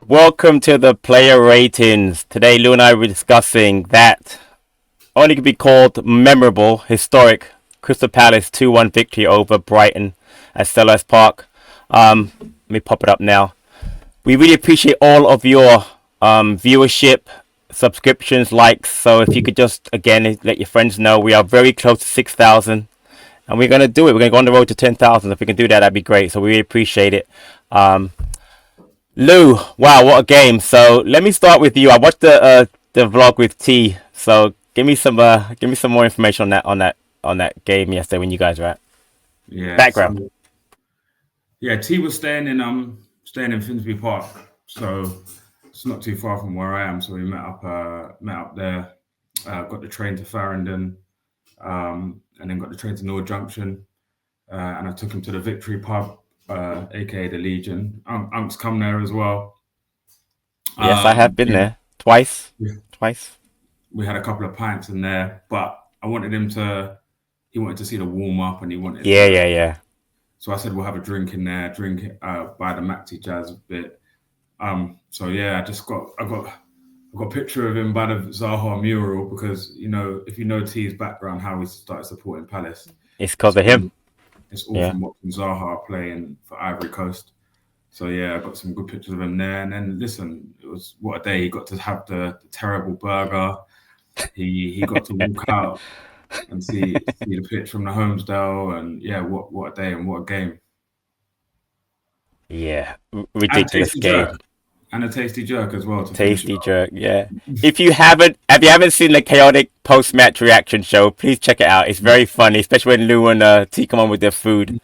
Welcome to the player ratings. Today, Lou and I were discussing that only could be called memorable, historic Crystal Palace 2-1 victory over Brighton at Selhurst Park. Let me pop it up now. We really appreciate all of your viewership, subscriptions, likes. So if you could just, again, let your friends know, we are very close to 6,000. And we're going to do it. We're going to go on the road to 10,000. If we can do that, that'd be great. So we really appreciate it. Lou, wow, what a game. So let me start with you. I watched the vlog with T. So give me some more information on that game yesterday when you guys were at. Yeah. Background. So, T was staying in Finsbury Park. So it's not too far from where I am. So we met up there, got the train to Farringdon, and then got the train to North Junction. And I took him to the Victory pub, aka the Legion. Unc's come there as well. Yes, I have been there twice. Yeah. Twice. We had a couple of pints in there, but I wanted him to. He wanted to see the warm up, and he wanted. Yeah. So I said we'll have a drink in there, by the Maxi Jazz bit. So yeah, I got a picture of him by the Zaha mural because if you know T's background, how he started supporting Palace. It's because of him. It's all from watching Zaha playing for Ivory Coast. So yeah, I got some good pictures of him there. And then listen, it was what a day. He got to have the terrible burger. He got to walk out and see the pitch from the Homesdale, and yeah, what a day and what a game. Yeah, ridiculous game. And a tasty jerk as well. Tasty jerk, yeah. If you haven't seen the chaotic post-match reaction show, please check it out. It's very funny, especially when Lou and T come on with their food.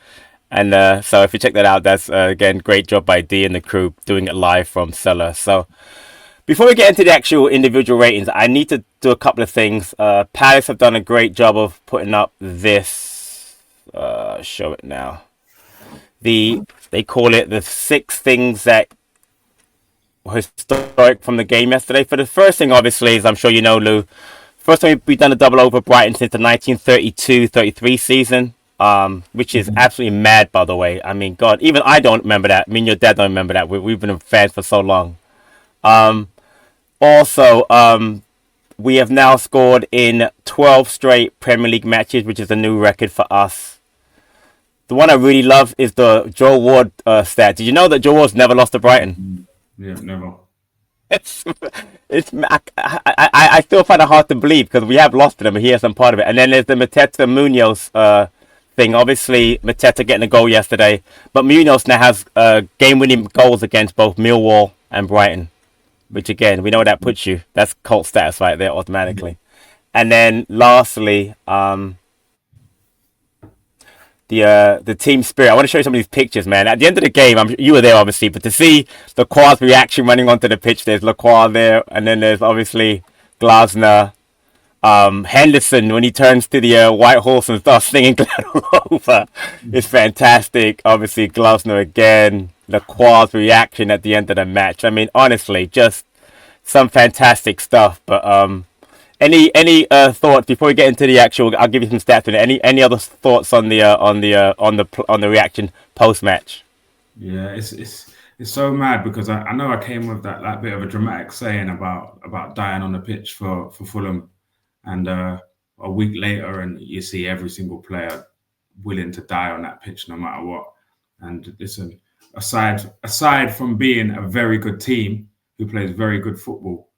And so if you check that out, that's again great job by D and the crew doing it live from Cellar. So before we get into the actual individual ratings, I need to do a couple of things. Palace have done a great job of putting up this. Show it now. They call it the 6 things that historic from the game yesterday. For the first thing, obviously, as I'm sure you know, Lou, first time we've done a double over Brighton since the 1932-33 season, which is absolutely mad, by the way. I mean, God, even I don't remember that. I mean, your dad don't remember that. We've been fans for so long. Also, we have now scored in 12 straight Premier League matches, which is a new record for us. The one I really love is the Joe Ward stat. Did you know that Joe Ward's never lost to Brighton? Yeah, never. I still find it hard to believe because we have lost to them, but he has some part of it. And then there's the Mateta Munoz thing. Obviously, Mateta getting a goal yesterday, but Munoz now has game-winning goals against both Millwall and Brighton, which again, we know where that puts you. That's cult status right there automatically. And then lastly, the team spirit. I want to show you some of these pictures, man. At the end of the game, you were there obviously, but to see Lacroix's reaction running onto the pitch, there's Lacroix there, and then there's obviously Glasner, Henderson when he turns to the white horse and starts singing Gladwell over. It's fantastic. Obviously, Glasner again, Lacroix's reaction at the end of the match. I mean, honestly, just some fantastic stuff. But any thoughts before we get into the actual? I'll give you some stats on it. Any other thoughts on the reaction post match? Yeah, it's so mad because I know I came with that bit of a dramatic saying about dying on the pitch for Fulham, and a week later, and you see every single player willing to die on that pitch no matter what. And listen, aside from being a very good team who plays very good football,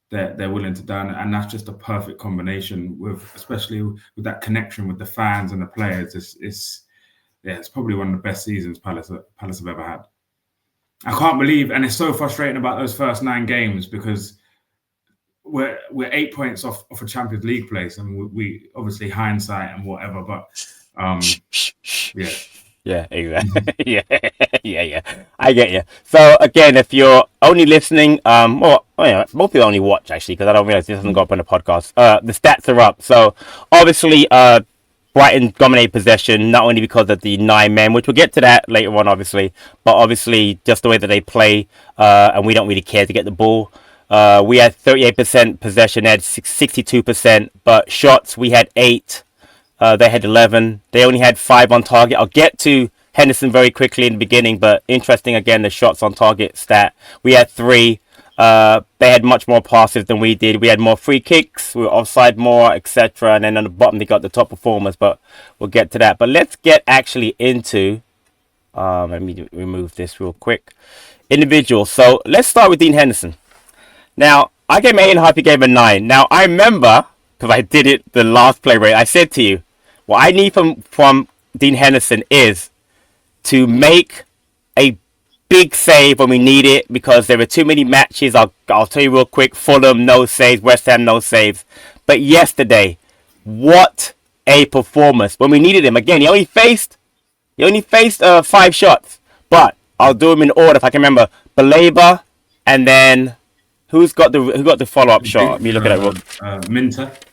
they're willing to die, and that's just a perfect combination especially with that connection with the fans and the players. It's probably one of the best seasons Palace have ever had. I can't believe, and it's so frustrating about those first 9 games because we're 8 points off a Champions League place, and we obviously hindsight and whatever, but yeah. Yeah, exactly. yeah. I get you. So again, if you're only listening, most people only watch actually because I don't realize this doesn't go up on the podcast. The stats are up. So obviously, Brighton dominate possession not only because of the 9 men, which we'll get to that later on, obviously, but obviously just the way that they play, and we don't really care to get the ball. We had 38% possession, they had 62%, but shots we had 8. They had 11. They only had 5 on target. I'll get to Henderson very quickly in the beginning, but interesting again, the shots on target stat. We had 3. They had much more passes than we did. We had more free kicks. We were offside more, etc. And then on the bottom, they got the top performers, but we'll get to that. But let's get actually into... let me remove this real quick. Individuals. So let's start with Dean Henderson. Now, I gave him 8.5, he gave him 9. Now, I remember, because I did it the last play rate, I said to you, what I need from Dean Henderson is to make a big save when we need it, because there were too many matches. I'll tell you real quick. Fulham, no saves. West Ham, no saves. But yesterday, what a performance. When we needed him. Again, he only faced 5 shots. But I'll do them in order if I can remember. Baleba, and then who got the follow-up shot? Let me look at it.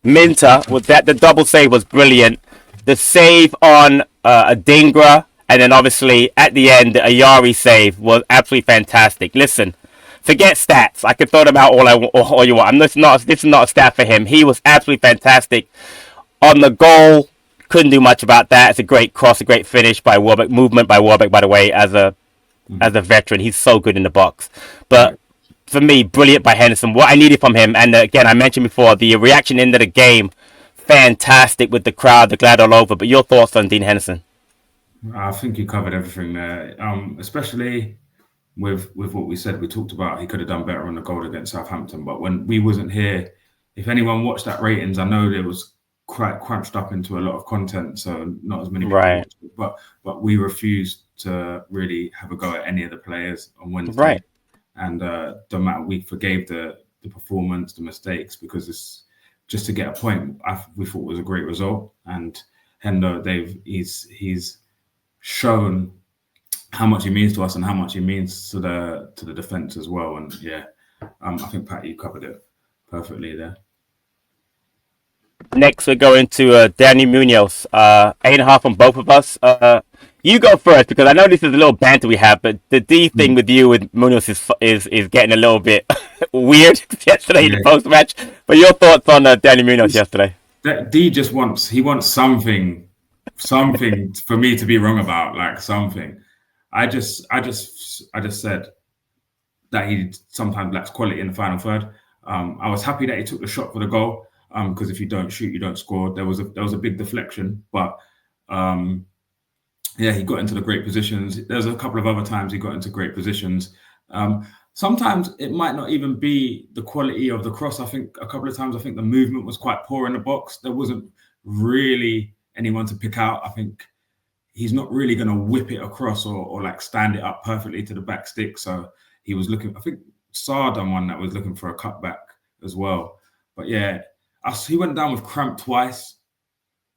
Minter, with that, the double save was brilliant. The save on Adingra, and then obviously at the end, the Ayari save was absolutely fantastic. Listen, forget stats. I could throw them out all you want. This is not a stat for him. He was absolutely fantastic. On the goal, couldn't do much about that. It's a great cross, a great finish by Warbeck. Movement by Warbeck, by the way, as a veteran. He's so good in the box. But for me, brilliant by Henderson. What I needed from him, and again, I mentioned before, the reaction into the game, fantastic with the crowd, the glad all over. But your thoughts on Dean Henderson? I think you covered everything there, especially with what we said. We talked about he could have done better on the goal against Southampton, but when we wasn't here, if anyone watched that ratings, I know there was quite crunched up into a lot of content, so not as many people watched it, but we refused to really have a go at any of the players on Wednesday, and no matter, we forgave the performance, the mistakes, because it's just to get a point. We thought it was a great result, and Hendo, he's shown how much he means to us and how much he means to the defense as well. And I think Pat, you covered it perfectly there. Next, we're going to Danny Munoz. 8.5 on both of us. You go first, because I know this is a little banter we have, but the D thing with you with Munoz is getting a little bit weird yesterday in the post match. But your thoughts on Danny Munoz yesterday? That D just wants something for me to be wrong about, like something. I just said that he sometimes lacks quality in the final third. I was happy that he took the shot for the goal, because if you don't shoot, you don't score. There was a big deflection, but he got into the great positions. There's a couple of other times he got into great positions. Sometimes it might not even be the quality of the cross. I think a couple of times the movement was quite poor in the box. There wasn't really anyone to pick out. I think he's not really going to whip it across or like stand it up perfectly to the back stick. So he was looking, I think Saar done one that was looking for a cutback as well. But he went down with cramp twice.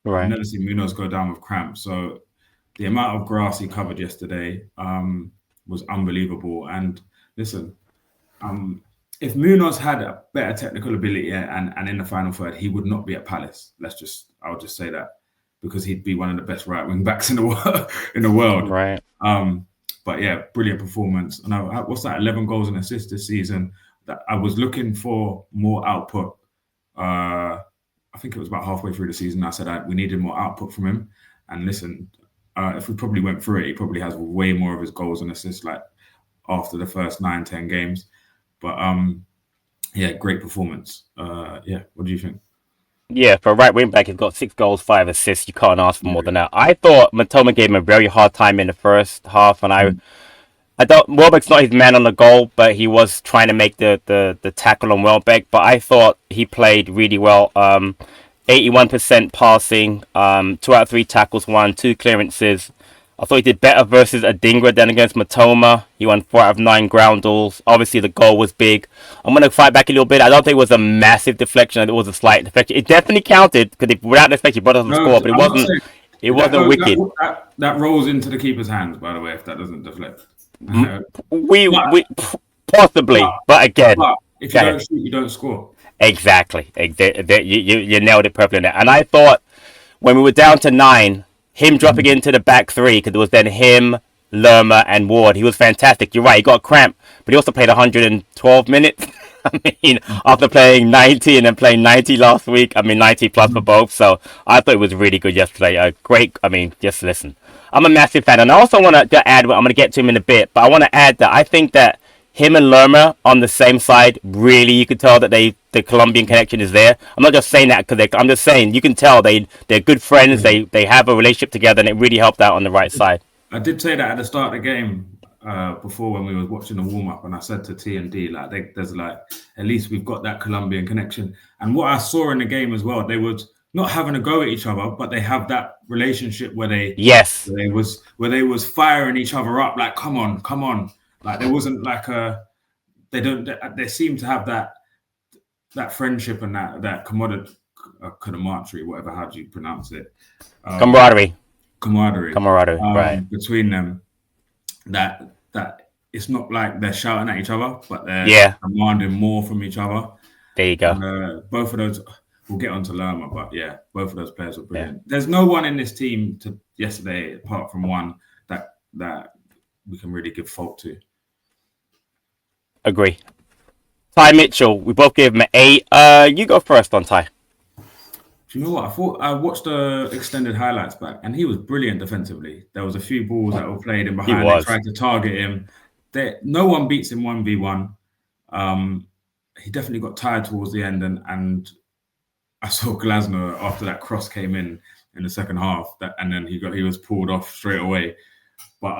Right. I've never seen Munoz go down with cramp. So the amount of grass he covered yesterday was unbelievable. And listen, if Munoz had a better technical ability and in the final third, he would not be at Palace. I'll just say that, because he'd be one of the best right wing backs in the world. Right. But brilliant performance. And what's that? 11 goals and assists this season. That I was looking for more output. I think it was about halfway through the season. I said we needed more output from him. And listen, if we probably went through it, he probably has way more of his goals and assists like after the first 9-10 games. But great performance. What do you think? Yeah, for a right wing back, he's got 6 goals, 5 assists. You can't ask for more than that. I thought Mateta gave him a very hard time in the first half, and I don't. Welbeck's not his man on the goal, but he was trying to make the tackle on Welbeck. But I thought he played really well. 81% passing, 2 out of 3 tackles won, 2 clearances. I thought he did better versus Adingra than against Mateta. He won 4 out of 9 ground duels. Obviously, the goal was big. I'm going to fight back a little bit. I don't think it was a massive deflection. It was a slight deflection. It definitely counted, because without deflection, he brought us the score. But it wasn't wicked. That rolls into the keeper's hands, by the way, if that doesn't deflect. We possibly, but again, if you don't shoot, you don't score. Exactly. You nailed it perfectly there. And I thought when we were down to 9, him dropping into the back 3, because it was then him, Lerma, and Ward. He was fantastic. You're right, he got a cramp, but he also played 112 minutes. I mean, after playing 90 and then playing 90 last week, 90 plus for both. So I thought it was really good yesterday. Great. Just listen. I'm a massive fan, and I also want to add. I'm going to get to him in a bit, but I want to add that I think that him and Lerma on the same side, really, you could tell that the Colombian connection is there. I'm not just saying that because I'm just saying you can tell they're good friends. They have a relationship together, and it really helped out on the right side. I did say that at the start of the game before when we were watching the warm up, and I said to T and D there's like at least we've got that Colombian connection. And what I saw in the game as well, they would not having a go at each other, but they have that relationship where they was firing each other up like come on. Like there wasn't like they seem to have that friendship and that camaraderie, whatever, how do you pronounce it? Camaraderie, right, between them. That it's not like they're shouting at each other, but they're demanding more from each other. There you go. And, both of those, we'll get on to Lerma, but yeah, both of those players were brilliant. There's no one in this team yesterday, apart from one, that we can really give fault to. Agree. Ty Mitchell, we both gave him an 8. You go first on Ty. Do you know what? I watched the extended highlights back, and he was brilliant defensively. There was a few balls that were played in behind. They tried to target him. No one beats him 1v1. He definitely got tired towards the end, and I saw Glasner after that cross came in the second half, and then he was pulled off straight away. But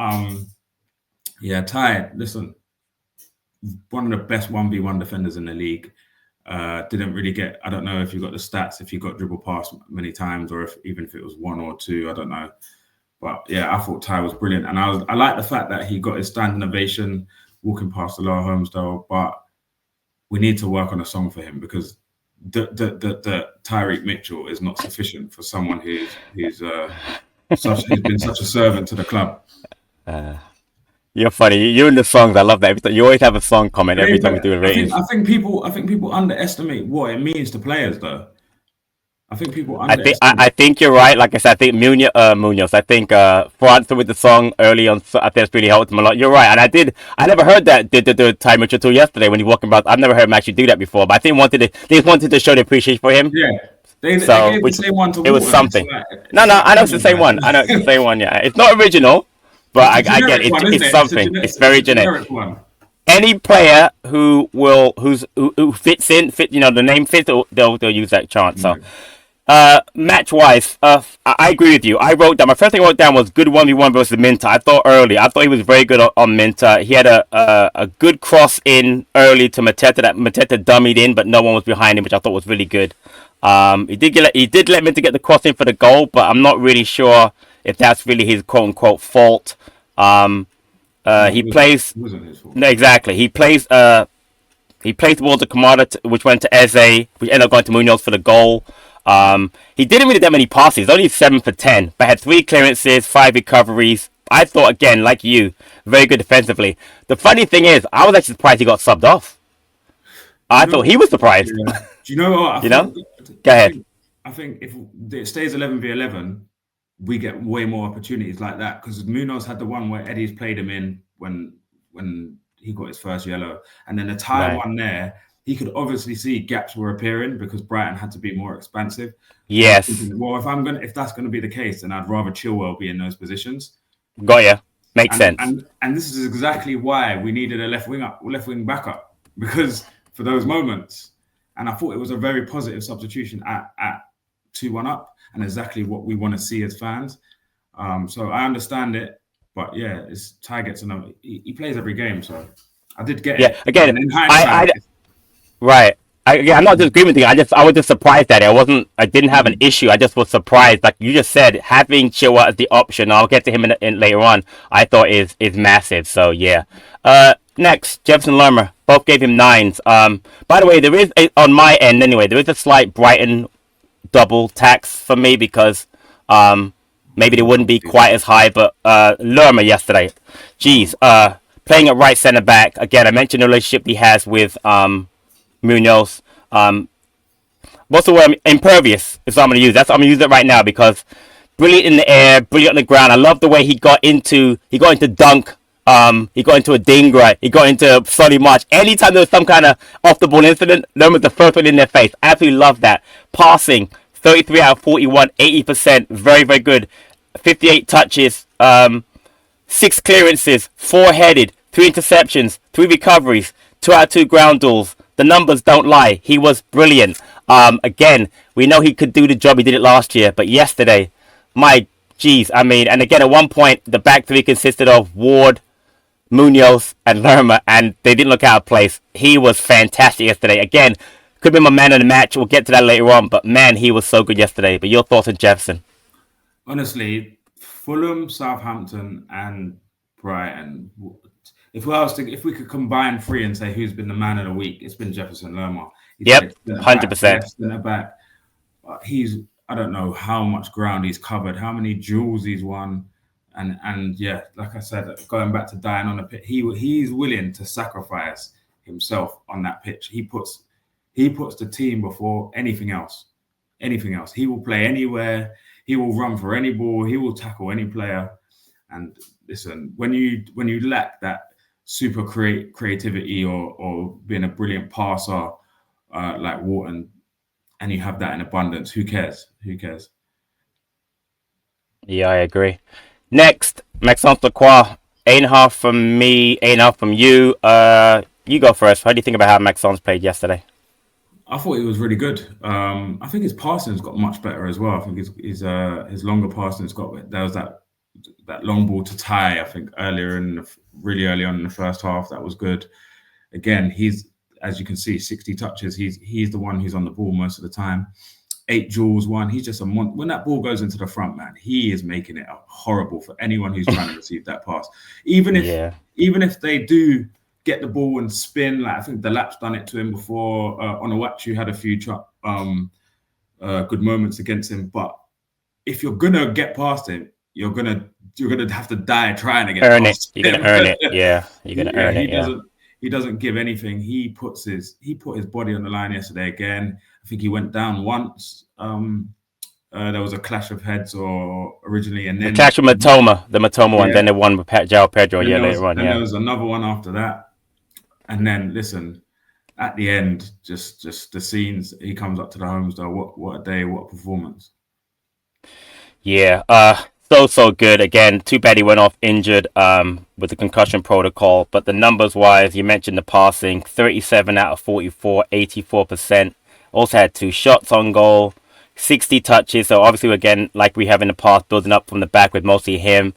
Ty, listen, one of the best 1v1 defenders in the league. Didn't really get, I don't know if you got the stats, if you got dribble past many times, or even if it was 1 or 2, I don't know. But yeah, I thought Ty was brilliant. And I like the fact that he got his standing ovation walking past the Lower Homesdale, but we need to work on a song for him because the Tyreek Mitchell is not sufficient for someone who's been such a servant to the club. You're funny. You and the songs, I love that. You always have a song comment every time we do a rating. I think people underestimate what it means to players, though. I think people underestimate. I think you're right. Like I said, I think Munoz. I think França with the song early on, I think that's really helped him a lot. You're right, and I never heard that the Ty Mitchell tool yesterday when he walking about. I've never heard him actually do that before, but I think they wanted to show the appreciation for him. Yeah. They gave the same one to it was something. No, I know it's the same one. I know it's the same one. Yeah, it's not original. But I get it. It's something. It's very generic. Any player who fits in, the name fits, they'll use that chant. So, match wise, I agree with you. My first thing I wrote down was good 1v1 versus Minta. I thought he was very good on Minta. He had a good cross in early to Mateta that Mateta dummied in, but no one was behind him, which I thought was really good. He did let Minta get the cross in for the goal, but I'm not really sure if that's really his quote unquote fault. He plays. No, exactly. He plays the ball to Kamada, which went to Eze, which ended up going to Munoz for the goal. He didn't really that many passes, only 7 for 10, but had 3 clearances, 5 recoveries. I thought, again, like you, very good defensively. The funny thing is, I was actually surprised he got subbed off. I thought he was surprised. Yeah. Do you know what? Go ahead. I think if it stays 11v11, we get way more opportunities like that because Munoz had the one where Eddie's played him in when he got his first yellow, and then the Thai one there, he could obviously see gaps were appearing because Brighton had to be more expansive. Yes. Thinking, well, if that's going to be the case, then I'd rather Chilwell be in those positions. Got ya. Makes sense. And this is exactly why we needed a left wing backup because for those moments, and I thought it was a very positive substitution at 2-1 up. And exactly what we want to see as fans. So I understand it, but yeah, Ty gets another. He plays every game, so I did get it. Again, I'm not disagreeing with you. I was just surprised at it. I didn't have an issue. I just was surprised. Like you just said, having Chilwell as the option. I'll get to him in later on. I thought is massive. So yeah. Next, Jefferson Lerma. Both gave him 9s. By the way, there is on my end anyway. There is a slight Brighton double tax for me because maybe they wouldn't be quite as high, but Lerma yesterday, playing at right centre back again. I mentioned the relationship he has with Munoz. What's the word? Impervious is what I'm going to use. I'm going to use it right now because brilliant in the air, brilliant on the ground. I love the way he got into dunk. He got into a dingra. He got into solid march. Anytime there was some kind of off the ball incident, Lerma's the first one in their face. Absolutely love that. Passing, 33 out of 41, 80%. Very, very good. 58 touches, 6 clearances, 4 headed, 3 interceptions, 3 recoveries, 2 out of 2 ground duels. The numbers don't lie. He was brilliant. Again, we know he could do the job. He did it last year, but yesterday, my geez, I mean, and again, at one point, the back three consisted of Ward, Munoz, and Lerma, and they didn't look out of place. He was fantastic yesterday. Again, could be my man of the match. We'll get to that later on, but man, he was so good yesterday. But your thoughts on Jefferson? Honestly, Fulham, Southampton, and Brighton. If we could combine 3 and say who's been the man of the week, it's been Jefferson Lerma. Yep, 100%. I don't know how much ground he's covered, how many duels he's won, and yeah, like I said, going back to dying on the pitch, he's willing to sacrifice himself on that pitch. He puts the team before anything else. Anything else. He will play anywhere. He will run for any ball. He will tackle any player. And listen, when you lack that super creativity or being a brilliant passer like Wharton, and you have that in abundance, who cares? Who cares? Yeah, I agree. Next, Maxence Lacroix, 8.5 from me, 8.5 from you. You go first. How do you think about how Maxence played yesterday? I thought he was really good. I think his passing's got much better as well. I think his longer passing's got. There was that long ball to tie. I think really early on in the first half, that was good. Again, he's, as you can see, 60 touches. He's the one who's on the ball most of the time. 8 duels won. He's just when that ball goes into the front, man, he is making it horrible for anyone who's trying to receive that pass. Even if they do get the ball and spin, like I think the Lap's done it to him before. Onuachu had a few good moments against him, but if you're gonna get past him, you're gonna have to die trying to get past him. You're gonna earn it. Yeah, you're gonna earn it. He doesn't give anything. He put his body on the line yesterday again. I think he went down once. There was a clash of heads originally, and then the clash with the Matoma one. Then the one with João Pedro later on. There was another one after that, and then listen, at the end, just the scenes. He comes up to the homes though. What a day! What a performance! Yeah, so good. Again, too bad he went off injured with the concussion protocol. But the numbers wise, you mentioned the passing, 37 out of 44, 84%. Also had 2 shots on goal, 60 touches. So obviously, again, like we have in the past, building up from the back with mostly him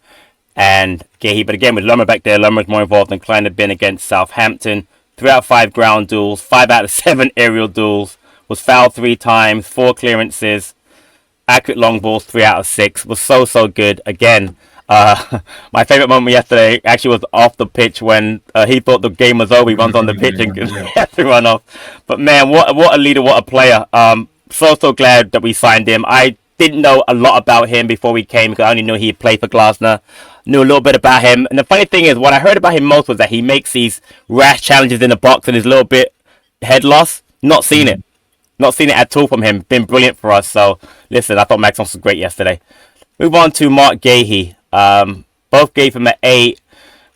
and Gehi. But again, with Lerma back there, Lerma was more involved than Klein had been against Southampton. 3 out of 5 ground duels, 5 out of 7 aerial duels, was fouled 3 times, 4 clearances. Accurate long balls, 3 out of 6. Was so good. Again, my favorite moment yesterday actually was off the pitch when he thought the game was over. He runs on the pitch and had to run off. But man, what a leader, what a player. So glad that we signed him. I didn't know a lot about him before we came because I only knew he played for Glasner. Knew a little bit about him. And the funny thing is, what I heard about him most was that he makes these rash challenges in the box and is a little bit head loss. Not seen it. Not seen it at all from him. Been brilliant for us. So, listen, I thought Maxence was great yesterday. Move on to Mark Gehi. Both gave him an 8.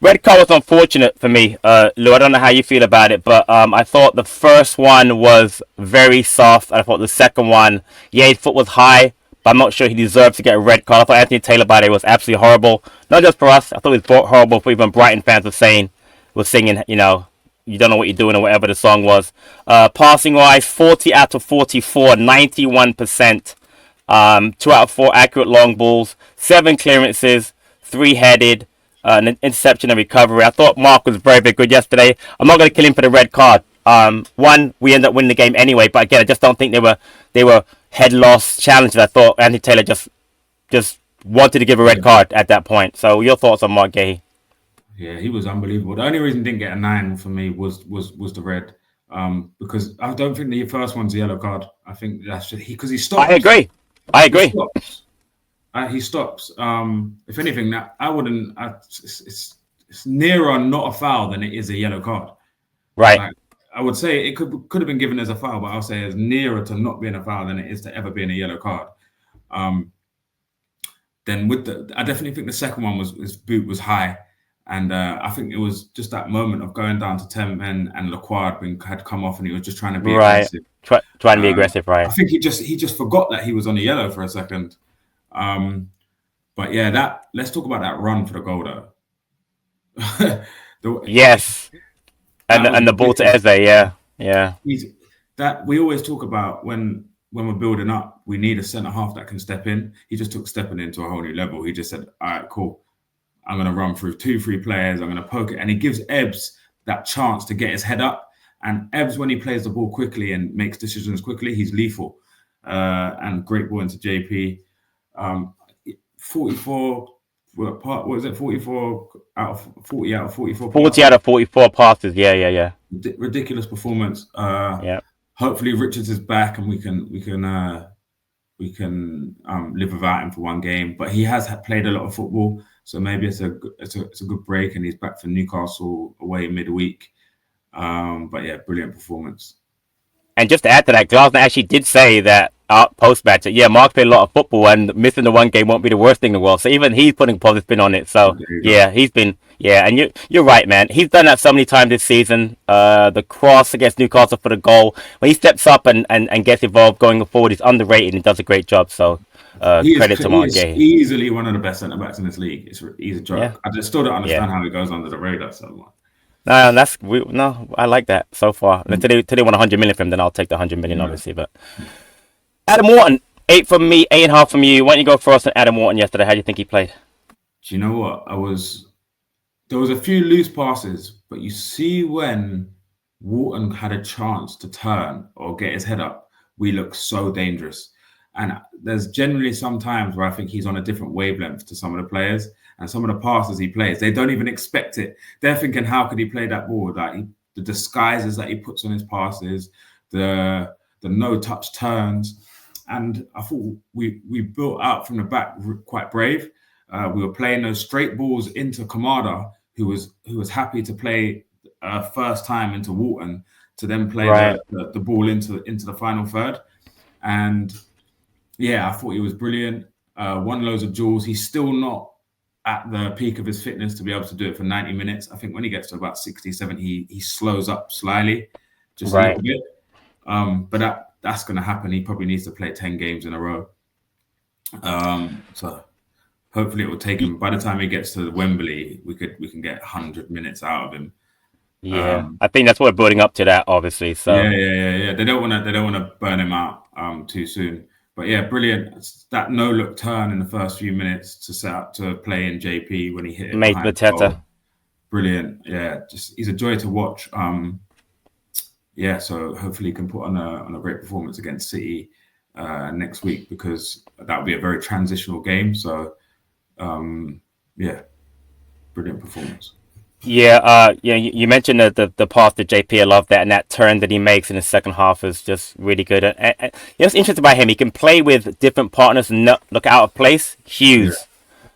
Red card was unfortunate for me, Lou. I don't know how you feel about it, but I thought the first one was very soft. I thought the second one, his foot was high, but I'm not sure he deserved to get a red card. I thought Anthony Taylor by was absolutely horrible. Not just for us. I thought it was horrible for even Brighton fans were singing, you don't know what you're doing or whatever the song was. Passing wise, 40 out of 44, 91%. 2 out of 4 accurate long balls, 7 clearances, 3 headed, an interception and recovery. I thought Mark was very good yesterday. I'm not going to kill him for the red card. One, we ended up winning the game anyway, but again, I just don't think they were head loss challenges. I thought Anthony Taylor just wanted to give a red card at that point. So your thoughts on Mark Gehi? Yeah, he was unbelievable. The only reason he didn't get a 9 for me was the red. Because I don't think the first one's a yellow card. I think that's just because he stopped. I agree. He stops. If anything, I wouldn't. It's nearer not a foul than it is a yellow card. Right. Like, I would say it could have been given as a foul, but I'll say it's nearer to not being a foul than it is to ever being a yellow card. Then I definitely think the second one his boot was high. And I think it was just that moment of going down to 10 men and Lacroix had come off and he was just trying to be aggressive. Trying to be aggressive, right. I think he just forgot that he was on a yellow for a second. But yeah, let's talk about that run for the goal though. Yes, That was and the ball to ridiculous. Eze, yeah. That we always talk about when we're building up, we need a centre half that can step in. He just took stepping into a whole new level. He just said, "All right, cool. I'm going to run through 2-3 players. I'm going to poke it," and he gives Ebbs that chance to get his head up. And Ebbs, when he plays the ball quickly and makes decisions quickly, he's lethal. And great ball into JP. 44. What was it? 44 out of 40 out of 44 40 passes. out of 44 passes. Yeah. Ridiculous performance. Yeah. Hopefully Richards is back and we can live without him for one game. But he has played a lot of football, so maybe it's a good break, and he's back for Newcastle away midweek. But yeah, brilliant performance. And just to add to that, Glasner actually did say that post match that Mark played a lot of football and missing the one game won't be the worst thing in the world. So even he's putting a positive spin on it. So he's been and you're right, man. He's done that so many times this season. The cross against Newcastle for the goal, when he steps up and gets involved going forward, he's underrated and does a great job. So credit to Mark Gay. Easily one of the best centre backs in this league. He's a joke. Yeah. I just still don't understand how he goes under the radar so much. No, I like that so far. Until they want 100 million from him, then I'll take the 100 million, obviously. But Adam Wharton, 8 from me, 8.5 from you. Why don't you go for us on Adam Wharton yesterday? How do you think he played? Do you know what? There was a few loose passes, but you see when Wharton had a chance to turn or get his head up, we look so dangerous. And there's generally some times where I think he's on a different wavelength to some of the players. And some of the passes he plays, they don't even expect it. They're thinking, how could he play that ball? Like the disguises that he puts on his passes, the no-touch turns. And I thought we built out from the back quite brave. We were playing those straight balls into Kamada, who was happy to play first time into Wharton to then play the ball into the final third. And yeah, I thought he was brilliant. Won loads of duels. He's still not at the peak of his fitness to be able to do it for 90 minutes. I think when he gets to about 60, 70, he slows up slightly, just a little bit. But that's going to happen. He probably needs to play 10 games in a row. So hopefully it will take him. By the time he gets to Wembley, we can get 100 minutes out of him. Yeah, I think that's what we're building up to that, obviously. So yeah. They don't want to burn him out too soon. But yeah, brilliant. That no-look turn in the first few minutes to set up to play in JP when he hit it. Made Mateta. Brilliant. Yeah, he's a joy to watch. So hopefully he can put on a great performance against City next week, because that would be a very transitional game. So brilliant performance. You mentioned the pass to JP. I love that, and that turn that he makes in the second half is just really good. And what's interesting about him, he can play with different partners and not look out of place. Hughes,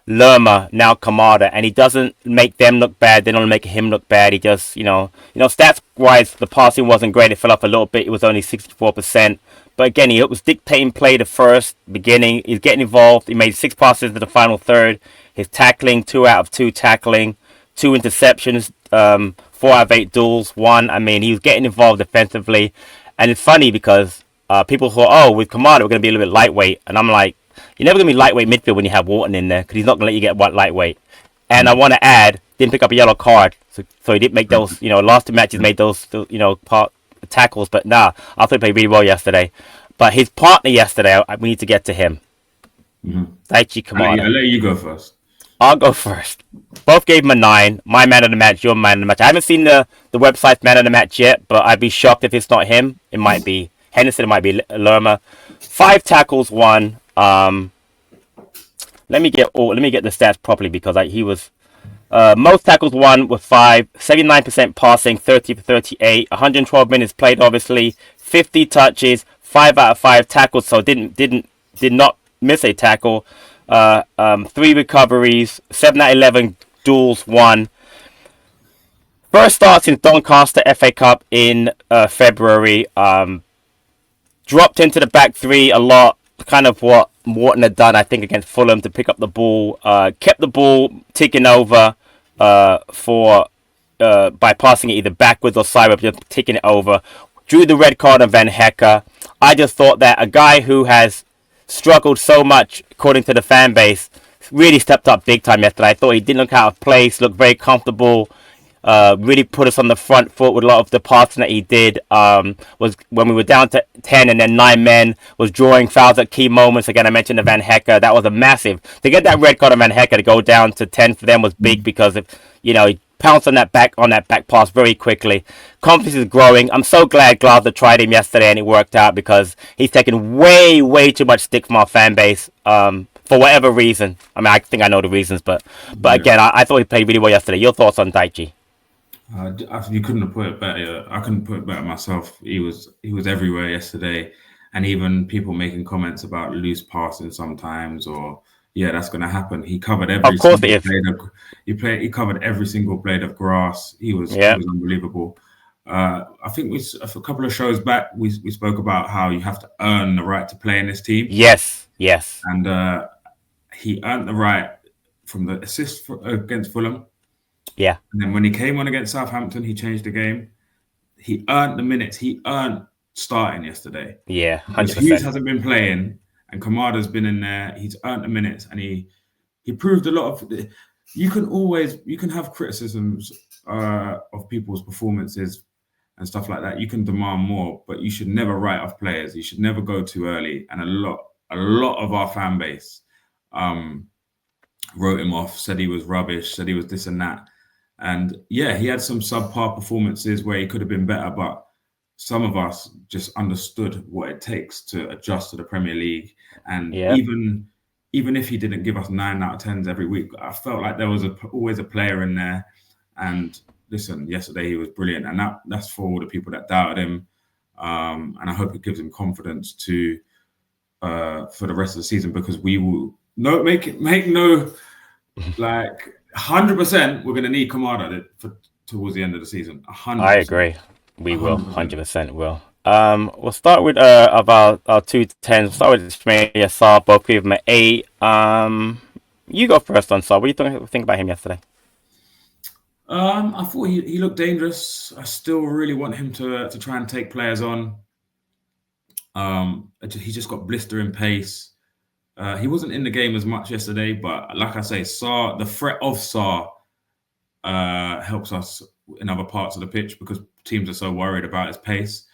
Lerma, now Kamada, and he doesn't make them look bad. They don't make him look bad. He just, stats wise, the passing wasn't great. It fell off a little bit. It was only 64%. But again, he was dictating play the first beginning. He's getting involved. He made 6 passes to the final third. His tackling, 2 out of 2 tackling. 2 interceptions, 4 out of 8 duels, 1. I mean, he was getting involved defensively. And it's funny because people thought, with Kamada, we're going to be a little bit lightweight. And I'm like, you're never going to be lightweight midfield when you have Wharton in there, because he's not going to let you get lightweight. And I want to add, didn't pick up a yellow card. So he didn't make those, last 2 matches made those, tackles. But I thought he played really well yesterday. But his partner yesterday, we need to get to him. Daichi Kamada. I'll let you go first. I'll go first. Both gave him a 9. My man of the match, your man of the match. I haven't seen the website's man of the match yet, but I'd be shocked if it's not him. It might be Henderson, it might be Lerma. 5 tackles, 1. Let me get the stats properly, because he was most tackles, 1 with 5, 79% passing, 30 for 38, 112 minutes played, obviously, 50 touches, 5 out of 5 tackles, so did not miss a tackle. 3 recoveries, 7 out of 11 duels, 1. First start since Doncaster FA Cup in February. Dropped into the back 3 a lot, kind of what Wharton had done, I think, against Fulham, to pick up the ball. Kept the ball ticking over by passing it either backwards or sideways, just ticking it over. Drew the red card on Van Hecke. I just thought that a guy who has struggled so much, according to the fan base, really stepped up big time yesterday. I thought he didn't look out of place, looked very comfortable. Really put us on the front foot with a lot of the passing that he did. Was when we were down to 10 and then 9 men, was drawing fouls at key moments. Again, I mentioned the Van Hecke. That was a massive to get that red card on Van Hecke to go down to 10 for them was big because if he pounced on that back pass very quickly. Confidence is growing. I'm so glad Glasner tried him yesterday and it worked out because he's taken way too much stick from our fan base. For whatever reason. I mean, I think I know the reasons, but again, I thought he played really well yesterday. Your thoughts on Daichi? You couldn't have put it better. I couldn't put it better myself. He was everywhere yesterday, and even people making comments about loose passing sometimes, or that's going to happen. He covered every single blade of. He covered every single blade of grass. He was unbelievable. I think a couple of shows back we spoke about how you have to earn the right to play in this team. Yes, and he earned the right from the assist against Fulham. Yeah. And then when he came on against Southampton, he changed the game. He earned the minutes. He earned starting yesterday. Yeah, 100%. Hughes hasn't been playing and Kamada's been in there. He's earned the minutes and he proved a lot of... You can have criticisms of people's performances and stuff like that. You can demand more, but you should never write off players. You should never go too early. And a lot of our fan base wrote him off, said he was rubbish, said he was this and that. And he had some subpar performances where he could have been better, but some of us just understood what it takes to adjust to the Premier League. And even if he didn't give us 9 out of 10s every week, I felt like there was always a player in there. And listen, yesterday he was brilliant, and that's for all the people that doubted him. And I hope it gives him confidence to for the rest of the season, because we will make no 100%. We're going to need Kamada towards the end of the season. 100%. I agree. We will 100% will. We'll start with of our 2 to 10s. We'll start with Ismail Sarr. Both of them at 8. You go first on Sarr. What do you think about him yesterday? I thought he looked dangerous. I still really want him to try and take players on. He just got blistering pace. He wasn't in the game as much yesterday, but like I say, the threat of Sarr helps us in other parts of the pitch because teams are so worried about his pace.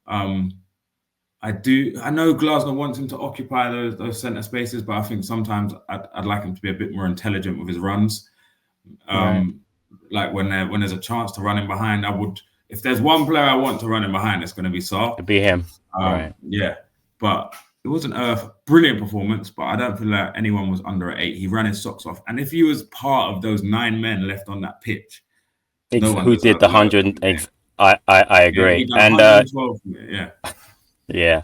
I know Glasner wants him to occupy those centre spaces, but I think sometimes I'd like him to be a bit more intelligent with his runs. Like when there's a chance to run him behind, if there's one player I want to run him behind, it's going to be Sarr. It'd be him. Yeah, but it wasn't a brilliant performance, but I don't feel like anyone was under at 8. He ran his socks off. And if he was part of those 9 men left on that pitch, who did the 100? I agree. Yeah,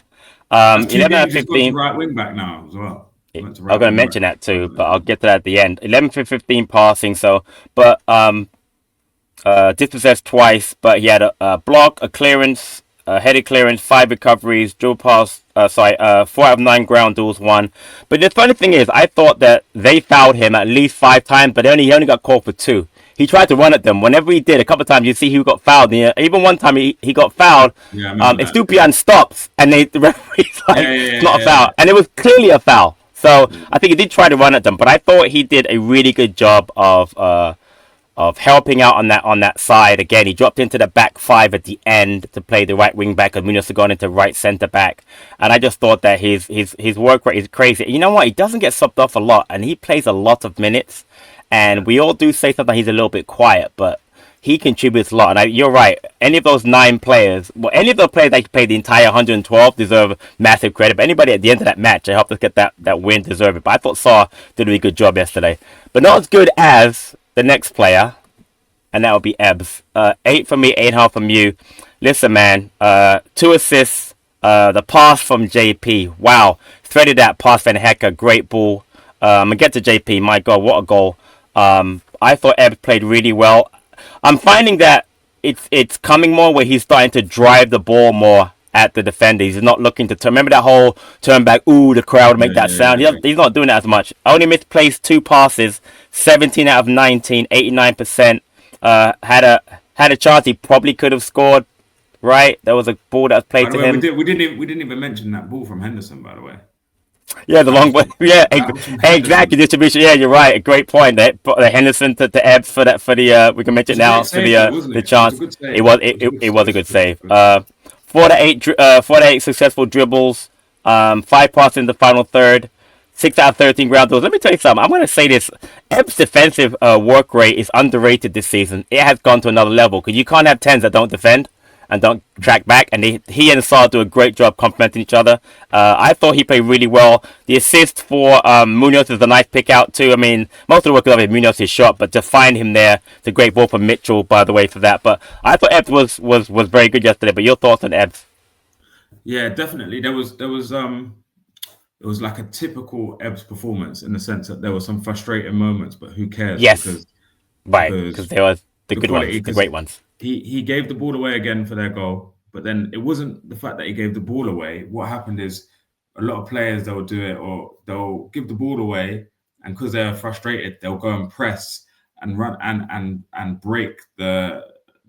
and 11 out of 15. Right wing back now as well. I'm going to mention that too, but I'll get to that at the end. 11 for 15 passing. But dispossessed twice, but he had a block, a clearance, a headed clearance, 5 recoveries, dual pass. 4 out of 9 ground duels won. But the funny thing is, I thought that they fouled him at least 5 times, but he only got called for 2. He tried to run at them. Whenever he did, a couple of times, you see he got fouled. Even one time he got fouled. Estupiñán stops, and the referee's like, it's not a foul. And it was clearly a foul. So I think he did try to run at them, but I thought he did a really good job of helping out on that side. Again, he dropped into the back 5 at the end to play the right wing back, and Munoz had gone into right centre back. And I just thought that his work rate is crazy. You know what? He doesn't get subbed off a lot, and he plays a lot of minutes. And we all do say sometimes he's a little bit quiet, but he contributes a lot. And you're right. Any of those 9 players, any of those players that played the entire 112 deserve massive credit. But anybody at the end of that match that helped us get that win deserve it. But I thought Sarr did a really good job yesterday. But not as good as the next player, and that would be Ebbs. 8 from me, 8.5 from you. Listen, man, 2 assists, the pass from JP. Wow. Threaded that pass, Van Hecke, great ball. I'm going to get to JP. My God, what a goal. I thought Ebbs played really well. I'm finding that it's coming more where he's starting to drive the ball more at the defender. He's not looking to turn. Remember that whole turn back, the crowd make that sound? He's not doing that as much. Only misplaced 2 passes, 17 out of 19, 89%. Had a chance he probably could have scored, right? There was a ball that was played to him. We didn't even mention that ball from Henderson, by the way. Yeah, the That long was way. from Yeah, that was from exactly. Henderson. Distribution. Yeah, you're right. A great point. The Henderson to Ebbs for that for the we can It mention was a now great for save though, wasn't the it? It was a chance. good It save. was It was a good it was a save. good save. Good save. 4 to 8 successful dribbles. 5 passes in the final third. 6 out of 13 ground duels. Let me tell you something. I'm going to say this. Ebbs' defensive work rate is underrated this season. It has gone to another level because you can't have tens that don't defend and don't track back. And he and Saul do a great job complementing each other. I thought he played really well. The assist for Munoz is a nice pick out too. I mean, most of the work of Munoz is shot, but to find him there, it's a great ball from Mitchell, by the way, for that. But I thought Ebbs was very good yesterday. But your thoughts on Ebbs? Yeah, definitely. It was like a typical Ebbs performance in the sense that there were some frustrating moments, but who cares? Yes, right. Because Because there was the the good ones, quality, the because great ones. he gave the ball away again for their goal, but then it wasn't the fact that he gave the ball away. What happened is a lot of players, they'll do it, or they'll give the ball away, and because they're frustrated, they'll go and press and run and break the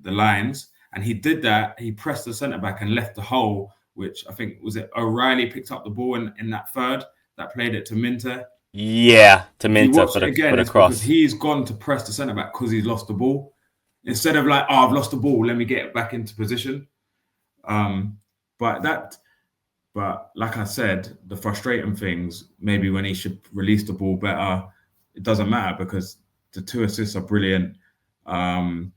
lines. And he did that. He pressed the centre back and left the hole, which I think was it O'Reilly picked up the ball in that third that played it to Minter. Yeah, to If you Minter watch it for again, the it's because cross. he's gone to press the centre back because he's lost the ball. Instead of like, oh, I've lost the ball, let me get it back into position. Um, but like I said, the frustrating things, maybe when he should release the ball better, it doesn't matter because the 2 assists are brilliant. The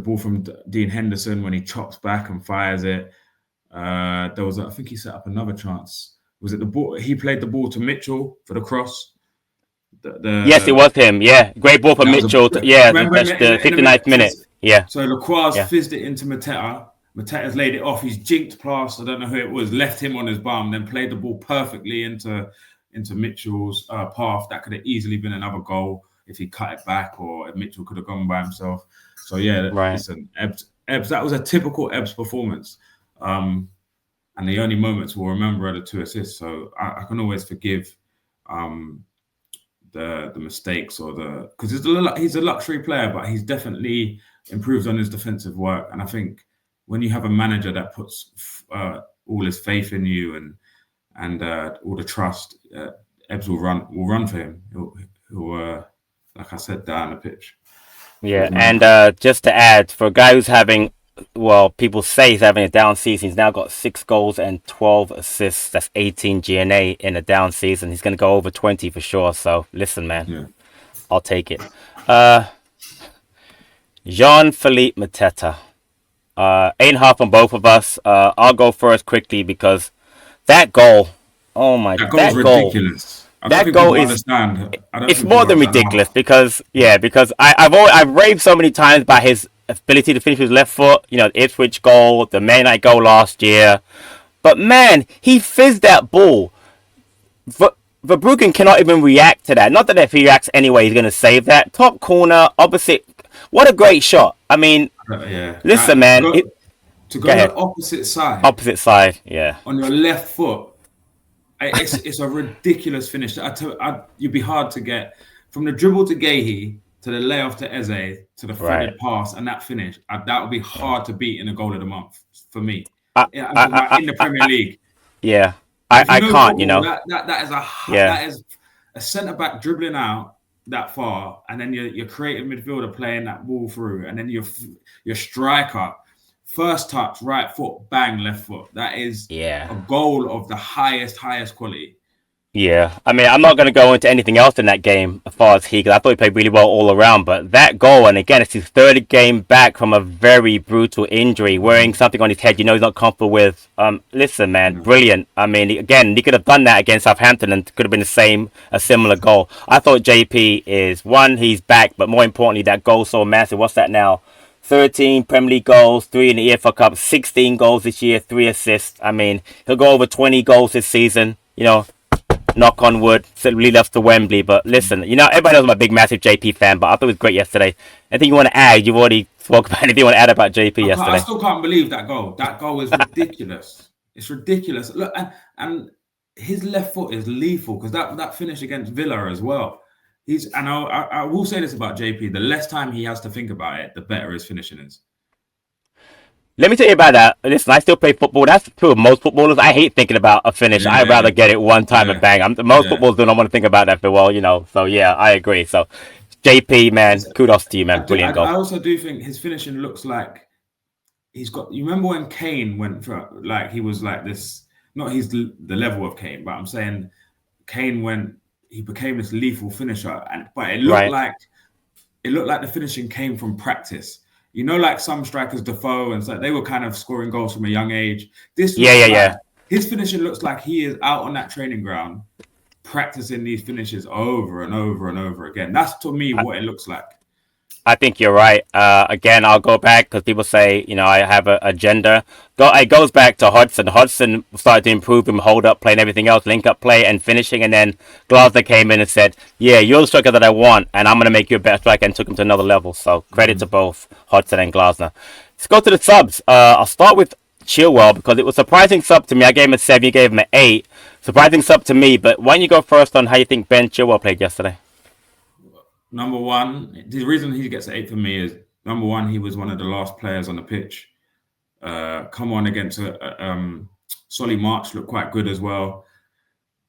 ball from Dean Henderson when he chops back and fires it. I think he set up another chance. Was it the ball? He played the ball to Mitchell for the cross. Yes, it The was him. Yeah, great ball from That was Mitchell. a Yeah, remember that's the in the minute. 59th minute. Yeah, So Lacroix yeah, fizzed it into Mateta. Mateta's laid it off. He's jinked past. I don't know who it was. Left him on his bum. Then played the ball perfectly into Mitchell's path. That could have easily been another goal if he cut it back, or if Mitchell could have gone by himself. So yeah, right. listen, Ebbs. That was a typical Ebbs performance. And the only moments we'll remember are the 2 assists. So I can always forgive the mistakes or because he's a luxury player, but he's definitely improved on his defensive work. And I think when you have a manager that puts all his faith in you and all the trust, Ebbs will run for him. He'll like I said, down the pitch. Yeah, and just to add, for a guy who's having, well, people say he's having a down season, he's now got 6 goals and 12 assists. That's 18 GNA in a down season. He's going to go over 20 for sure. So listen, man, Yeah. I'll take it. Jean-Philippe Mateta. 8.5 on both of us. I'll go first quickly because that goal, oh my, That goal's ridiculous. I don't that think goal people is understand. I don't it's think more people than understand ridiculous because I've raved so many times by his ability to finish with his left foot. You know, the Ipswich goal, the Man United goal last year. But man, he fizzed that ball. Verbruggen cannot even react to that. Not that if he reacts anyway, he's going to save that. Top corner, opposite. What a great shot. I mean, yeah. listen, man. To Go go ahead. the opposite side Opposite side, yeah. on your left foot, it's a ridiculous finish. You'd be hard to get from the dribble to Gahey to the layoff to Eze to the threaded pass and that finish. That would be hard to beat in a goal of the month for me. In the Premier League. Yeah, I can't. You know, that is a centre back dribbling out that far, and then your creative midfielder playing that ball through, and then your striker. First touch, right foot, bang, left foot. That is a goal of the highest quality. Yeah, I mean, I'm not going to go into anything else in that game as far as because I thought he played really well all around. But that goal, and again, it's his 3rd game back from a very brutal injury, wearing something on his head. You know, he's not comfortable with. Listen, man, brilliant. I mean, again, he could have done that against Southampton and could have been a similar goal. I thought JP is one, he's back, but more importantly, that goal so massive. What's that now? 13 Premier League goals, 3 in the EFL Cup, 16 goals this year, 3 assists. I mean, he'll go over 20 goals this season. You know, knock on wood, really loves to Wembley. But listen, you know, everybody knows I'm a big, massive JP fan, but I thought it was great yesterday. Anything you want to add? You've already spoke about anything you want to add about JP yesterday? I still can't believe that goal. That goal is ridiculous. It's ridiculous. Look, and his left foot is lethal because that finish against Villa as well. I will say this about JP: the less time he has to think about it, the better his finishing is. Let me tell you about that. Listen, I still play football. That's true of most footballers. I hate thinking about a finish. I'd Yeah, rather get it one time and yeah, bang. Most yeah. footballers do not want to think about that for well, So yeah, I agree. So JP, man, kudos to you, man. Brilliant I goal. also do think his finishing looks like he's got. You remember when Kane went for like he was like this? Not he's the level of Kane, but I'm saying Kane he became this lethal finisher, but Right. it looked like the finishing came from practice. Like some strikers, Defoe, and so they were kind of scoring goals from a young age. This Yeah, looks yeah, like yeah. his finishing looks like he is out on that training ground practicing these finishes over and over and over again. That's to me what it looks like. I think you're right. Again, I'll go back because people say, I have a agenda. It goes back to Hudson. Hudson started to improve him, hold up play and everything else, link up play and finishing. And then Glasner came in and said, yeah, you're the striker that I want, and I'm going to make you a better striker, and took him to another level. So credit to both Hudson and Glasner. Let's go to the subs. I'll start with Chilwell because it was a surprising sub to me. I gave him a 7, you gave him an 8. Surprising sub to me, but why don't you go first on how you think Ben Chilwell played yesterday? Number one, the reason he gets an 8 for me is number one, he was one of the last players on the pitch. Come on against Solly March looked quite good as well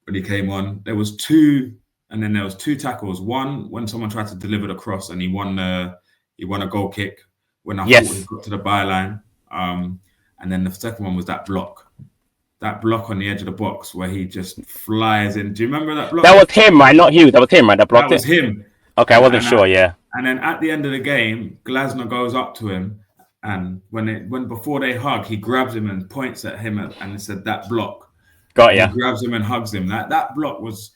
when he came on. There was two tackles. One when someone tried to deliver the cross and he won a goal kick when I thought he got to the byline. And then the second one was that block on the edge of the box where he just flies in. Do you remember that block? That was him, right? Not Hughes. That was him, right? That blocked That was him. Okay, I wasn't sure. Yeah. And then at the end of the game, Glasner goes up to him, and when before they hug, he grabs him and points at him and said that block. Got ya. He grabs him and hugs him. That block was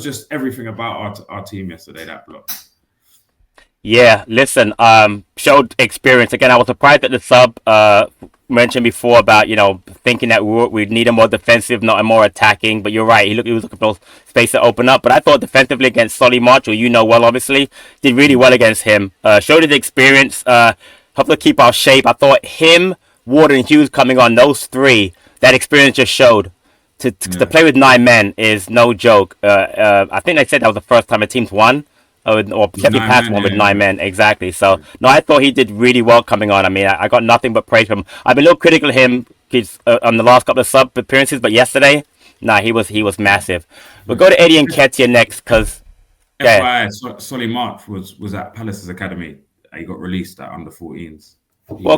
just everything about our team yesterday. That block. Yeah, listen, showed experience. Again, I was surprised at the sub. Mentioned before about, thinking that we'd need a more defensive, not a more attacking. But you're right, he was looking for space to open up. But I thought defensively against Solly March, who well, obviously, did really well against him. Showed his experience, helped to keep our shape. I thought him, Ward, and Hughes coming on, those three, that experience just showed. To play with 9 men is no joke. I think they said that was the first time a team's won. Or definitely past one with 9 men, exactly. So, no, I thought he did really well coming on. I mean, I got nothing but praise from him. I've been a little critical of him on the last couple of sub appearances, but yesterday, he was massive. We'll go to Eddie and Ketia next, because... FYI, Solly March was at Palace's academy. He got released at under 14s.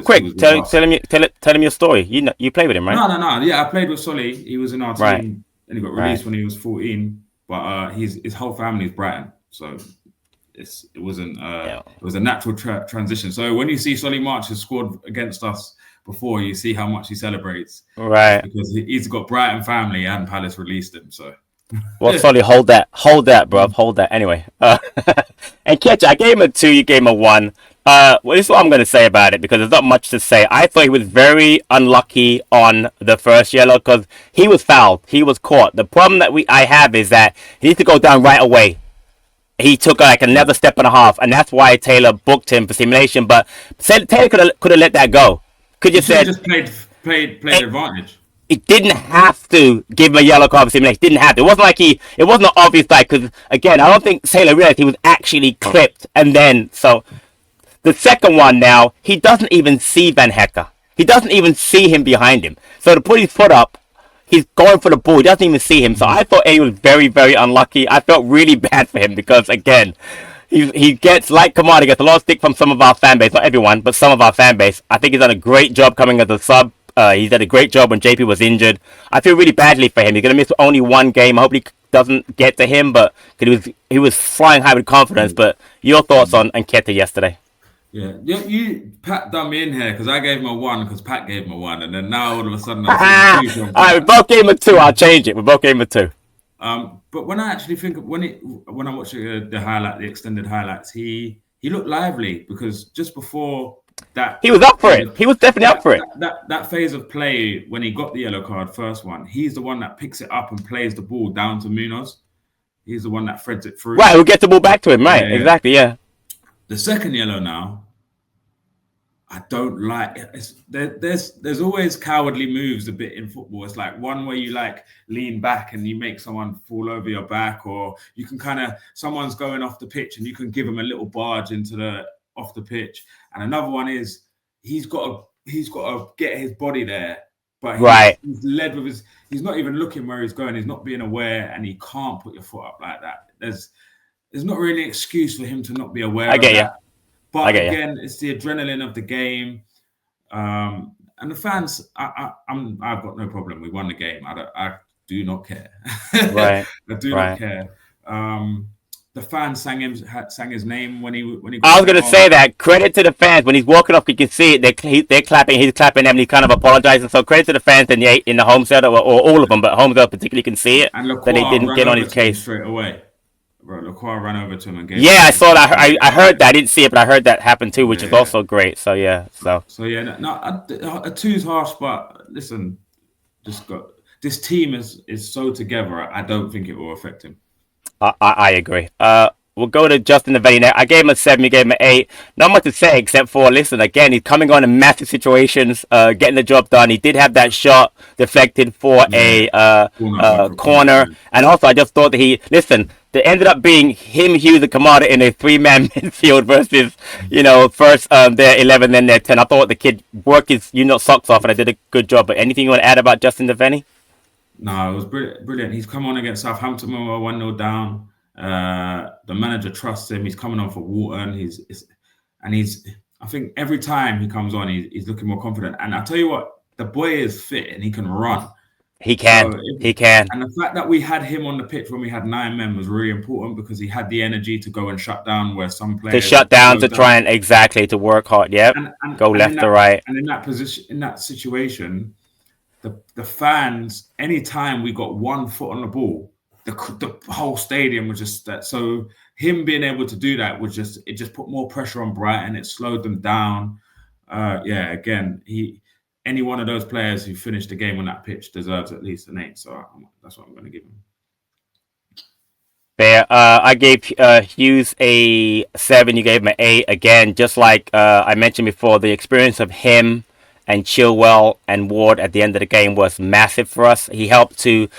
Quick, tell him your story. You play with him, right? No. Yeah, I played with Solly. He was in our team, and he got released when he was 14. But his whole family is Brighton, so... It was a natural transition. So when you see Solly March has scored against us before, you see how much he celebrates, right? Because he's got Brighton family and Palace released him. So, well, Solly, hold that, bruv, hold that. Anyway, and Ketch, I gave him a 2, you gave him a 1. Well, this is what I'm going to say about it because there's not much to say. I thought he was very unlucky on the first yellow because he was fouled, he was caught. The problem that I have is that he needs to go down right away. He took like another step and a half, and that's why Taylor booked him for simulation. But Taylor could have let that go. Could you say just played advantage? It didn't have to give him a yellow card for simulation. Didn't have to. It wasn't like it wasn't an obvious like because again, I don't think Taylor realized he was actually clipped, and then so the second one now he doesn't even see Van Hecker. He doesn't even see him behind him. So to put his foot up. He's going for the ball. He doesn't even see him. So I thought Eddie was very, very unlucky. I felt really bad for him because, again, he gets, like Kamada, gets a lot of stick from some of our fan base. Not everyone, but some of our fan base. I think he's done a great job coming as a sub. He's done a great job when JP was injured. I feel really badly for him. He's going to miss only one game. I hope he doesn't get to him, but he was flying high with confidence. But your thoughts on Nketiah yesterday? Yeah, Pat done me in here because I gave him a 1 because Pat gave him a 1, and then now all of a sudden I'm seeing 2. All right, we both gave him a 2. I'll change it. We both gave him a 2. But when I actually think when I watch the extended highlights, he looked lively because just before that he was up for it. He was definitely up for it. That phase of play when he got the yellow card, first one, he's the one that picks it up and plays the ball down to Munoz. He's the one that threads it through. Right, we'll get the ball back to him. Right, yeah. Exactly, yeah. The second yellow now, I don't like. There's always cowardly moves a bit in football. It's like one where you like lean back and you make someone fall over your back, or you can someone's going off the pitch and you can give them a little barge off the pitch. And another one is he's got he's got to get his body there, but Right. he's led with his. He's not even looking where he's going. He's not being aware, and he can't put your foot up like that. There's not really an excuse for him to not be aware I of get you. that. I But get you. again, it's the adrenaline of the game, and the fans. I've got no problem. We won the game. I do not care. Right. I do not Right. care. The fans sang his name when he got I was sent gonna off. say that credit to the fans when he's walking off, you can see it. They're clapping. He's clapping them. And he's kind of apologizing. So credit to the fans in the home set, or all of them, but home set particularly can see it And that they Lacroix didn't ran get on over his to him case. straight away. Bro, Lacroix ran over to him and gave Yeah, him I saw that. a I heard that. I didn't see it, but I heard that happen too, which is yeah. also great. So yeah. So yeah, a two's harsh, but listen, this team is so together. I don't think it will affect him. I agree. We'll go to Justin Devaney now. I gave him a 7, you gave him an 8. Not much to say except for, listen, again, he's coming on in massive situations, getting the job done. He did have that shot deflected for a corner. And also, I just thought that there ended up being him, Hughes, and Kamada in a 3-man midfield versus, first their 11, then their 10. I thought the kid worked his socks off, and I did a good job. But anything you want to add about Justin Devaney? No, it was brilliant. He's come on against Southampton when we were 1-0 down. The manager trusts him. He's coming on for Wharton. I think every time he comes on, he's looking more confident. And I tell you what, the boy is fit and he can run. He can. He can. And the fact that we had him on the pitch when we had 9 men was really important because he had the energy to go and shut down where some players to shut down, to try and to work hard. Yep. Go left to right. And in that position, in that situation, the fans, anytime we got one foot on the ball, the whole stadium was just that. So him being able to do that it just put more pressure on Brighton. It slowed them down. Again, any one of those players who finished the game on that pitch deserves at least an 8. So that's what I'm going to give him. Fair. I gave Hughes a 7. You gave him an 8. Again, just like I mentioned before, the experience of him and Chilwell and Ward at the end of the game was massive for us. He helped to,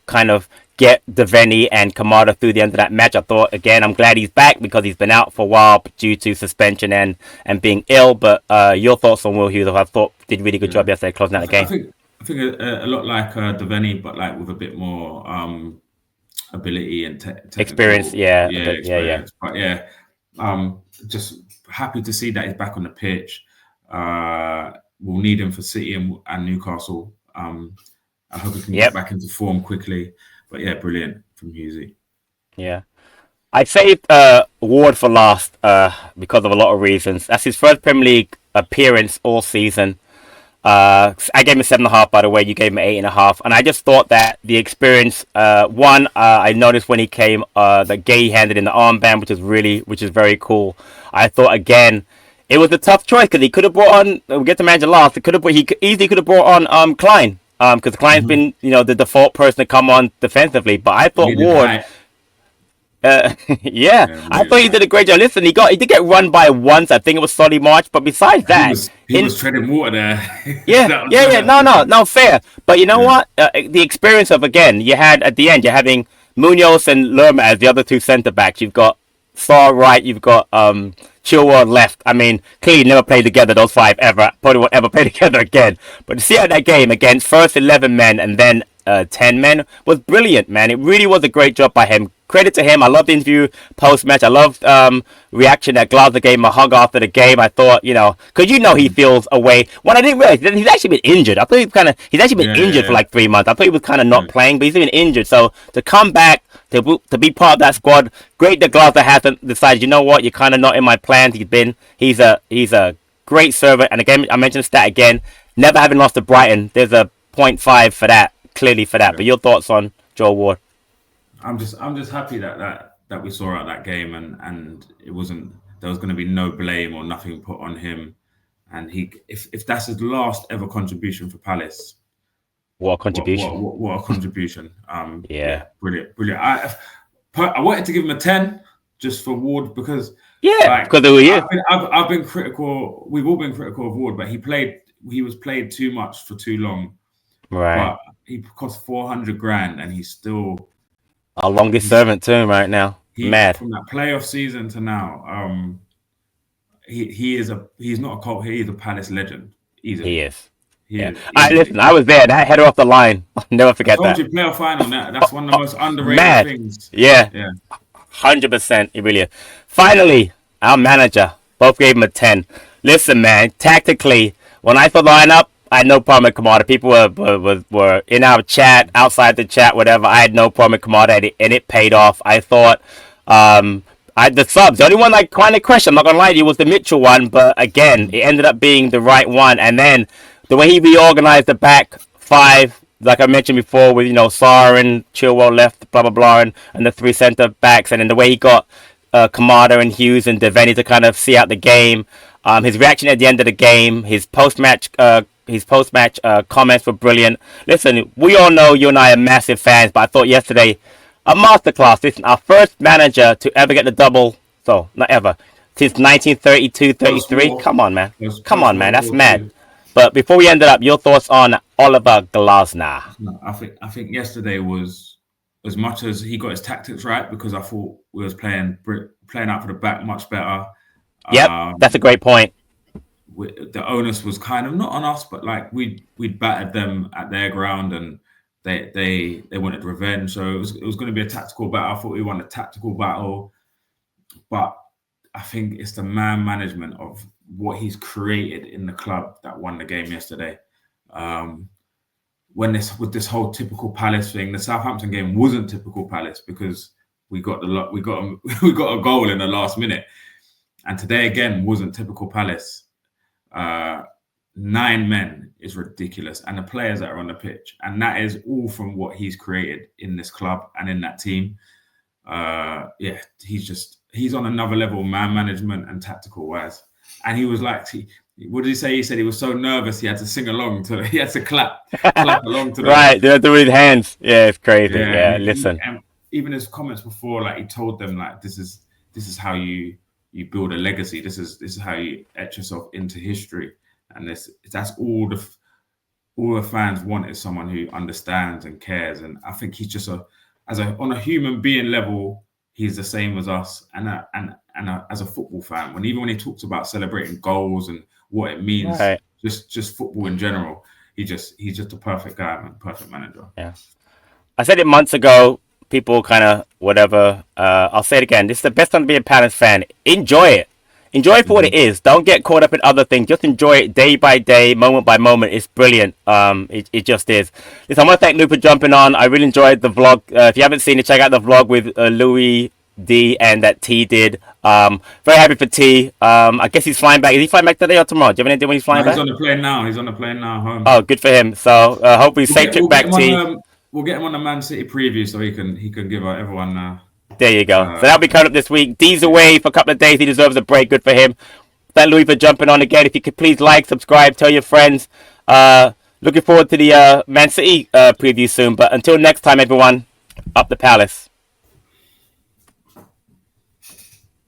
kind of get Devaney and Kamada through the end of that match. I thought, again, I'm glad he's back because he's been out for a while due to suspension and being ill. But your thoughts on Will Hughes? I thought did a really good job yesterday closing out the game. I think a lot like Devaney, but like with a bit more ability and experience. Yeah. Experience. But yeah, just happy to see that he's back on the pitch. We'll need him for City and Newcastle. I hope he can get back into form quickly. But yeah, brilliant from Hughesy. Yeah. I saved Ward for last because of a lot of reasons. That's his first Premier League appearance all season. I gave him a 7.5, by the way. You gave him an 8.5. And I just thought that the experience, I noticed when he came, that Gay handed in the armband, which is very cool. I thought, again, it was a tough choice because he could have brought on, we'll get to manager last, he easily could have brought on Klein. Because Klein's been, the default person to come on defensively. But I thought Ward, I thought he did a great job. Listen, he did get run by once. I think it was Solly March. But besides that, he was treading water there. No, fair. But you know what? The experience of, again, you had at the end, you're having Munoz and Lerma as the other 2 centre backs. You've got Saw right. You've got Chilwell left. I mean, clearly never played together, those 5 ever. Probably won't ever play together again. But to see how that game against first 11 men and then 10 men was brilliant, man. It really was a great job by him. Credit to him. I loved the interview post-match. I loved reaction that Glasgow gave him a hug after the game. I thought, because he feels away. What I didn't realize, he's actually been injured. I thought he's actually been injured for like 3 months. I thought he was kind of not playing, but he's been injured. So to come back, to be part of that squad, great that Glasgow hasn't decided, you know what, you're kind of not in my plans. He's a great servant. And again, I mentioned the stat again, never having lost to Brighton. There's a 0.5 for that, clearly for that. Yeah. But your thoughts on Joel Ward? I'm just happy that we saw out that game and it wasn't, there was going to be no blame or nothing put on him. And if that's his last ever contribution for Palace, what a contribution! What a contribution! Yeah, brilliant. I wanted to give him a 10 just for Ward because because they were here. I've been critical. We've all been critical of Ward, but he was played too much for too long. Right. But he cost 400 grand, and he's still our longest servant too right now. Mad from that playoff season to now. He's not a cult. He is a Palace legend. He easily. is. He Yeah. is All right, easily. listen, I was there. That header off the line. I'll never I forget told that. you, playoff final. That's one of the most underrated Mad. things. Yeah. Yeah. 100%. It really is. Finally, our manager. Both gave him a 10. Listen, man. Tactically, when I saw the lineup, I had no problem with Kamada. People were in our chat, outside the chat, whatever. I had no problem with Kamada, and it paid off. I thought, the subs. The only one I kind of questioned, I'm not gonna lie to you, was the Mitchell one. But again, it ended up being the right one. And then the way he reorganized the back five, like I mentioned before, with Sarr and Chilwell left, blah blah blah, and the three centre backs, and then the way he got Kamada and Hughes and Devaney to kind of see out the game. His reaction at the end of the game, his post match comments were brilliant. Listen, we all know you and I are massive fans, but I thought yesterday a masterclass. Listen, our first manager to ever get the double, so not ever, since 1932-33. Come on, man. Come on, man. That's mad. But before we ended up, your thoughts on Oliver Glasner? No, I think yesterday was, as much as he got his tactics right, because I thought we was playing out for the back much better. Yep, that's a great point. The onus was kind of not on us, but like we'd battered them at their ground, and they wanted revenge. So it was going to be a tactical battle. I thought we won a tactical battle, but I think it's the man management of what he's created in the club that won the game yesterday. With this whole typical Palace thing, the Southampton game wasn't typical Palace because we got a goal in the last minute, and today again wasn't typical Palace. 9 men is ridiculous, and the players that are on the pitch, and that is all from what he's created in this club and in that team. He's on another level, man management and tactical wise. And he was like, what did he say? He said he was so nervous he had to sing along he had to clap along to the right, do it with his hands. Yeah, it's crazy. Yeah, listen. And even his comments before, like he told them, like this is how you build a legacy. This is how you etch yourself into history. And that's all the fans want, is someone who understands and cares. And I think he's just on a human being level, he's the same as us. And as a football fan, when he talks about celebrating goals and what it means, right, just football in general, he's just a perfect guy, man, perfect manager. Yeah, I said it months ago. People kind of whatever. I'll say it again. This is the best time to be a Palace fan. Enjoy it. Enjoy it for what it is. Don't get caught up in other things. Just enjoy it day by day, moment by moment. It's brilliant. It just is. Listen, I want to thank Lou for jumping on. I really enjoyed the vlog. If you haven't seen it, check out the vlog with Louis D and that T did. Very happy for T. I guess he's flying back. Is he flying back today or tomorrow? Do you have any idea when he's flying back? He's on the plane now. Home. Oh, good for him. So hopefully safe trip back, T. We'll get him on the Man City preview so he can give everyone. There you go. So that'll be coming up this week. D's away for a couple of days. He deserves a break. Good for him. Thank Louis for jumping on again. If you could please like, subscribe, tell your friends. Looking forward to the Man City preview soon. But until next time, everyone, up the Palace.